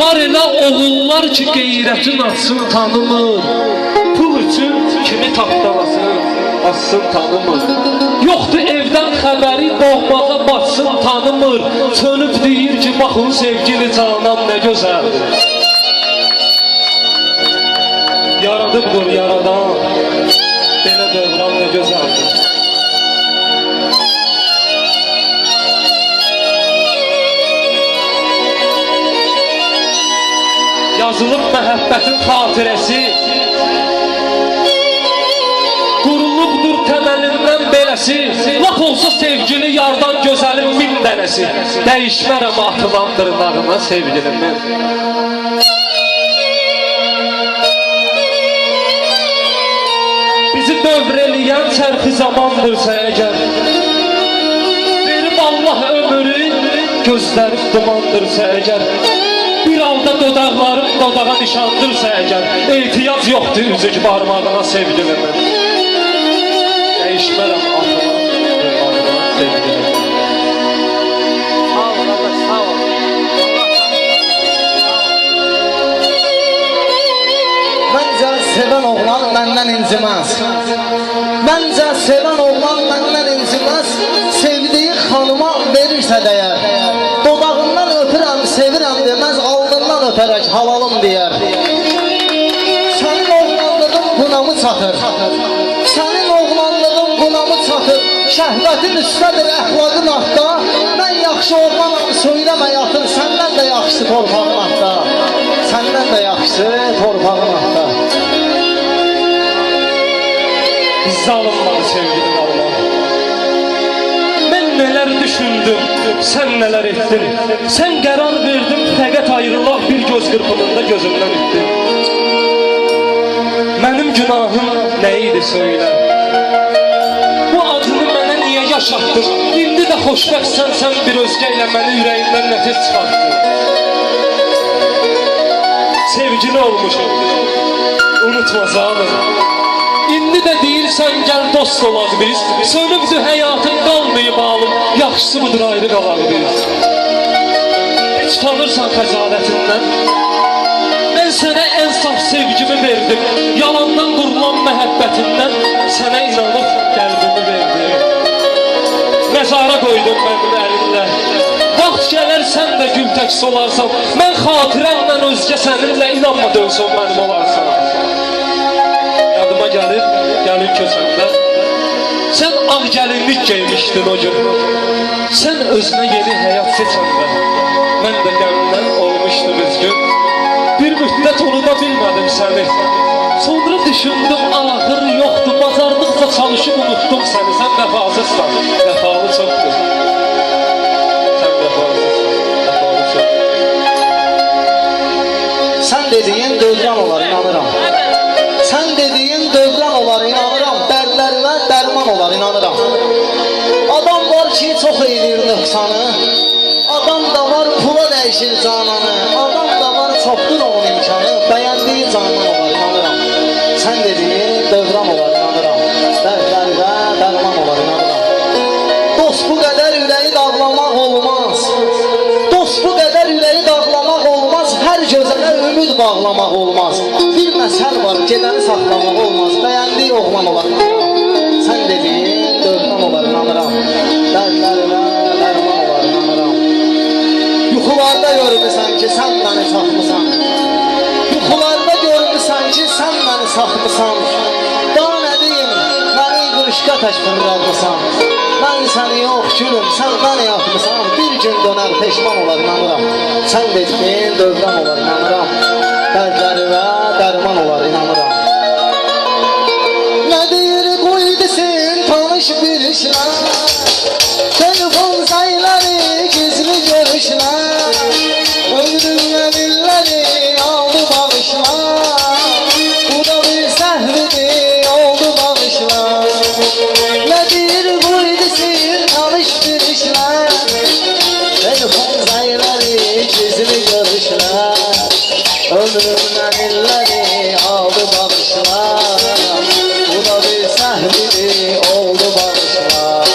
Var elə oğullar ki qeyrətin atsın tanımır. Pul üçün kimi tapdalasın, assın tanımır. Yoxdur evdən xəbəri, doğmağa batsın tanımır. Sönüb deyir ki baxın sevgili canam nə gözəldir. Yaradıbdır yaradan, belə dövran nə gözəldir. Yazılıb məhəbbətin xatirəsi, qurulubdur təməlindən beləsi. Lap olsa sevgili yardan gözəlim min dənəsi. Dəyişmərəm atılan dırnağına sevgilimin. Bizi dövr eləyən çərxi zamandırsa əgər, verib Allah ömrü, gözlərim dumandırsa əgər, bir anda dodaqlarım dodağa nişandırsa əgər, ehtiyac yoxdur üzük barmağına sevgilimin. Dəyişmərəm atılan dırnağına sevgilimin. Sağ ol qardaş, sağ ol. Məncə sevən oğlan məndən inciməz. Məncə sevən oğlan məndən inciməz. Sevdiyi xanıma verirsə dəyər. Dodağından öpürəm, sevirəm deməz, alnından öpərək halalım deyər. Sənin oğlanlığın buna mı çatır? Sənin oğlanlığın buna mı çatır? Şəhvətin üstədir, əxlaqın altda. Mən yaxşı oğlanam, söyləmə yatır. Səndən də yaxşı torpağın altda. Səndən də yaxşı torpağın altda. Bizə alınmadı sevgili Allah. Mən nələr düşündüm, sən nələr etdin. Sən qərar verdin, fəqət ayrılaq bir göz qırpımında gözümdən ittin. Mənim günahım nə idi söylə? Bu acını mənə niyə yaşatdın? İndi də xoşbəxtsən, sən bir özgə ilə məni ürəyindən nəfis çıxartdın. Sevgili olmuşum, unutma zalim. İndi də deyirsən gəl dost olaq biz. Sönübdür həyatın qalmayıb alım, yaxşısı mıdır ayrı qalaq biz. Heç tanırsan xəcalətindən, mən sənə ən saf sevgimi verdim. Yalandan qurulan məhəbbətindən sənə inanıb qəlbimi verdim. Məzara qoydum mənim əlimlə, vaxt gələr sən də gül tək solarsan. Mən xatirəmlə özgə səninlə inanma dönsün mənim olarsan. Yadıma gəlir, gəlin köçəndə, sən ağ gəlinlik geymişdin o gün. Sən özünə yeni həyat seçəndə, mən də qəmdən olmuşdum üzgün. Bir müddət unuda bilmədim səni. Sonra düşündüm, ahır yoxdur. Bacardıqca çalışıb unutdum səni. Sən vəfasızsan, vəfalı çoxdur. Sən vəfasızsan, vəfalı çoxdur. Sən dediyin dövran olar, inanıram. Sən dediyin dövran olar, inanıram. Dərdlərinə dərman olar, inanıram. Adam var ki, çox eğilir nöqsanı. Adam da var, pula dəyişir cananı. Adam da var, çoxdur onun imkanı. Bəyəndiyi canan olar, inanıram. Sən dediyin dövran olar, inanıram. Dərdlərinə dərman olar, inanıram. Dost bu qədər ürəyi dağlamaq olmaz. Dost bu qədər ürəyi dağlamaq olmaz. Hər gözələ ümid bağlamaq olmaz. Bir məsəl var, gedəni saxlamaq olmaz. Bəyəndiyi oğlan olar, inanıram. Sən dediyin dövran olar, inanıram. Dərdlərinə dərman olar, inanıram. Yuxularda görmüsən ki, sən məni saxmısan. Yuxularda görmüsən ki, sən məni saxmısan. Daha nə deyim, məni qırışqa tək fırladırsan. Mən səni yox gülüm, sən məni yatmısan. Bir gün dönər peşman olar, inanıram. Sən dediyin dövran olar, inanıram. Dərdlərinə dərman olar, inanıram. Nə deyir qoy desin tanış bir işlər. Telefon sayıları gizli görüşlər. Ömrümlə dilləri aldı bağışlar. Bu da bir səhvidir oldu bağışlar. Nə deyir qoy desin tanış bir işlər. Telefon sayıları gizli görüşlər. Ömrümlə dilləri aldı bağışlar. Bu da bir səhvidir oldu bağışlar.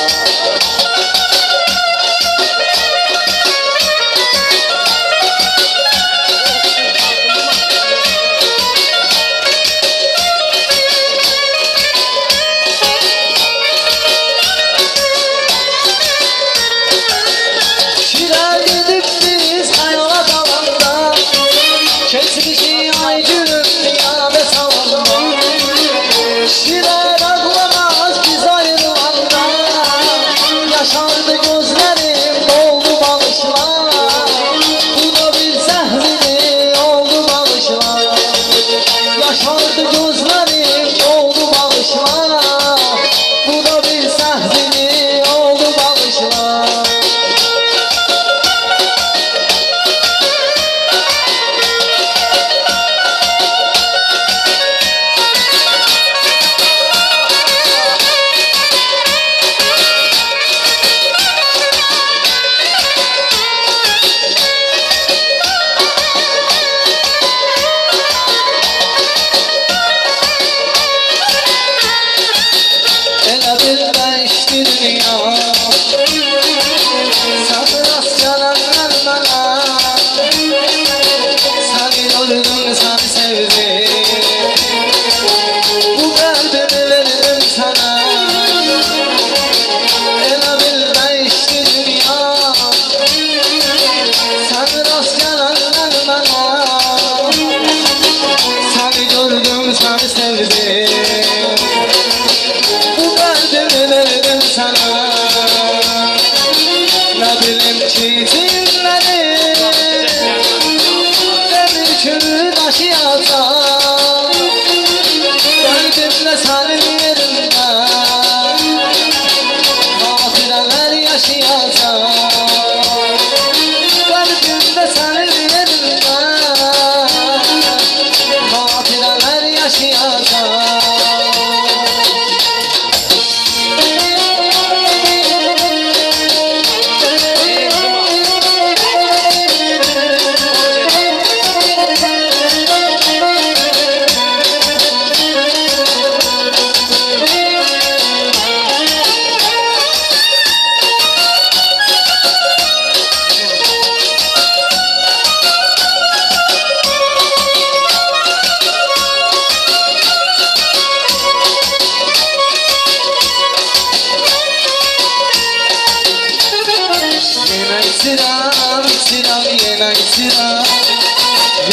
içirəm, yenə içirəm.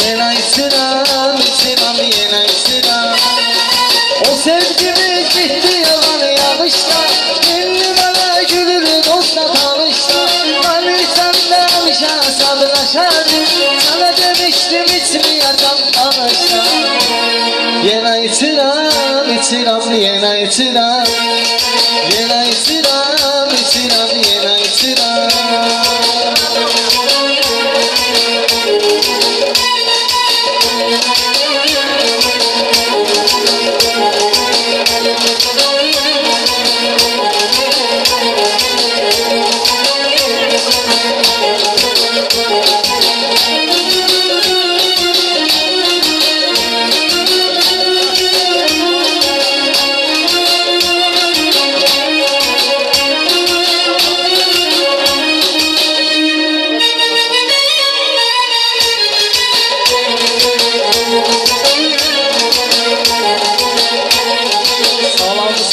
Yenə içirəm, içirəm, yenə içirəm. O sevgimiz bitdi yalan yağışda. İndi mənə gülür dostla tanışda. Mən səndə həmişə sabırlaşardım. Sənə demişdim içməyəcəm tanışda. Yenə içirəm, içirəm, yenə içirəm. Yenə içirəm, içirəm, yenə içirəm.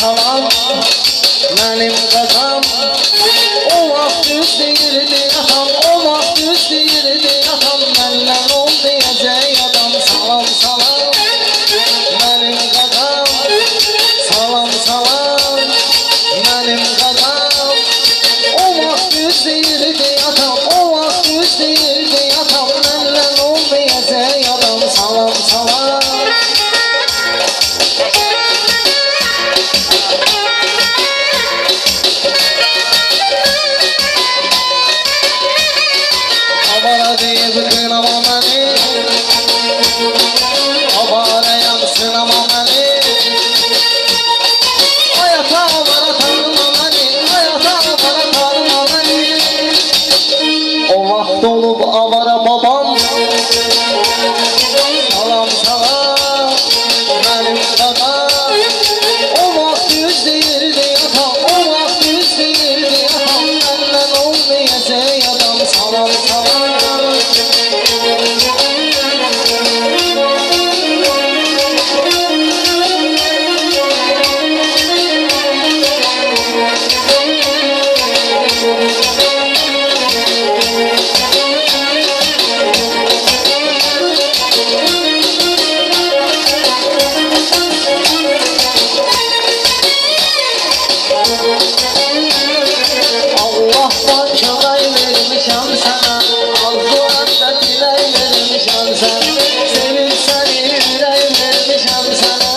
Salam, mənim qazam. O vaxt düz deyirdi atam, o vaxt düz deyirdi atam. Məndən ol deyəcək adam. Salam, salam, mənim qazam. Salam, salam, mənim qazam. O vaxt düz deyirdi atam, o vaxt düz deyirdi atam. Məndən ol deyəcək adam. Salam, salam. Avara deyib qınama məni, avarayam sınama məni. Ayata avara tanıma məni, ayata avara tanıma məni. O vaxt olub avara babam. Salam salam, mənim qadam. O vaxt yüz deyirdi atam, o vaxt yüz deyirdi atam. Məndən olmayacaq adam. Salam salam. Allah'tan kömək vermişəm sənə, arzuanda dilək vermişəm sənə. Sevib səni ürək vermişəm sənə.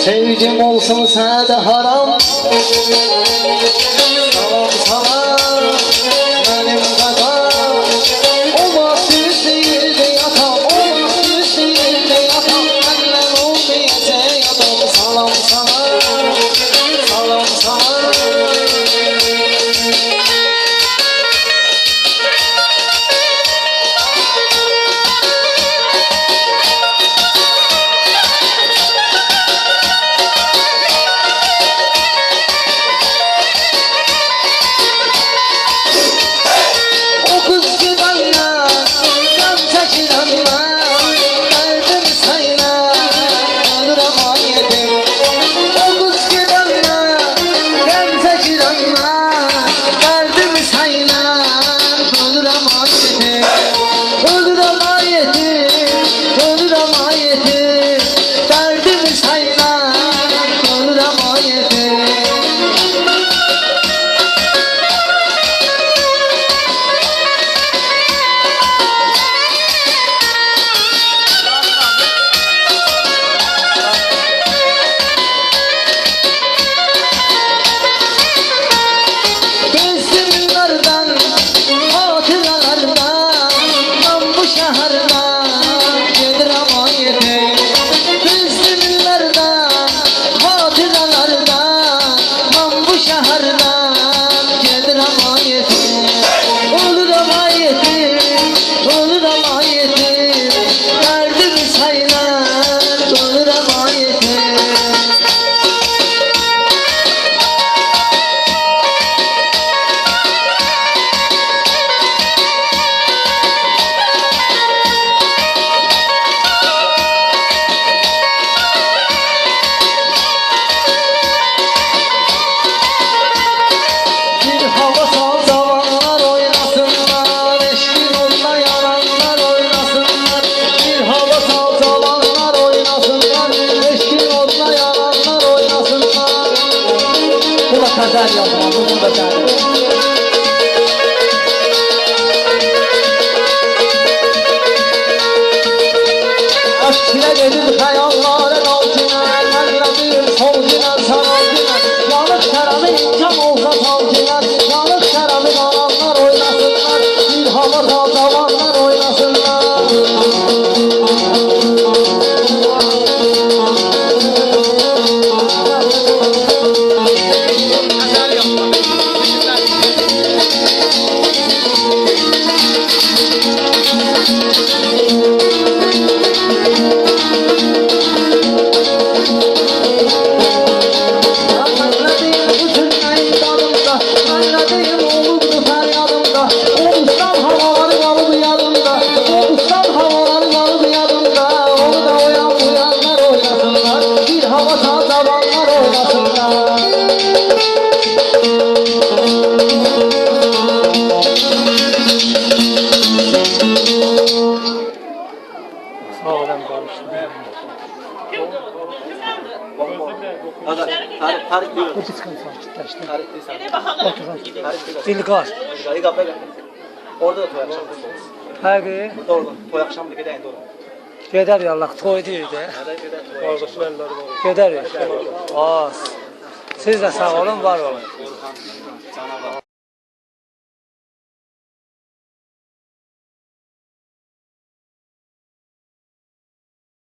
Sevgim olsun sənə də haram. Salam salam, mənim qadam. O vaxt düz deyirdi atam, o vaxt düz deyirdi atam. Məndən olmayacaq adam. Salam salam, salam salam. Tarih buyurun. Tarih İlqar. Orada da toy akşamı olsun. Həqiqi. Doğru. Toy akşamı gedəyin doğru. Gedər yallah, toy deyir də. Qardaşlar əlləri var. Gedərik. Az. Siz də sağ olun, var olun. Canavar.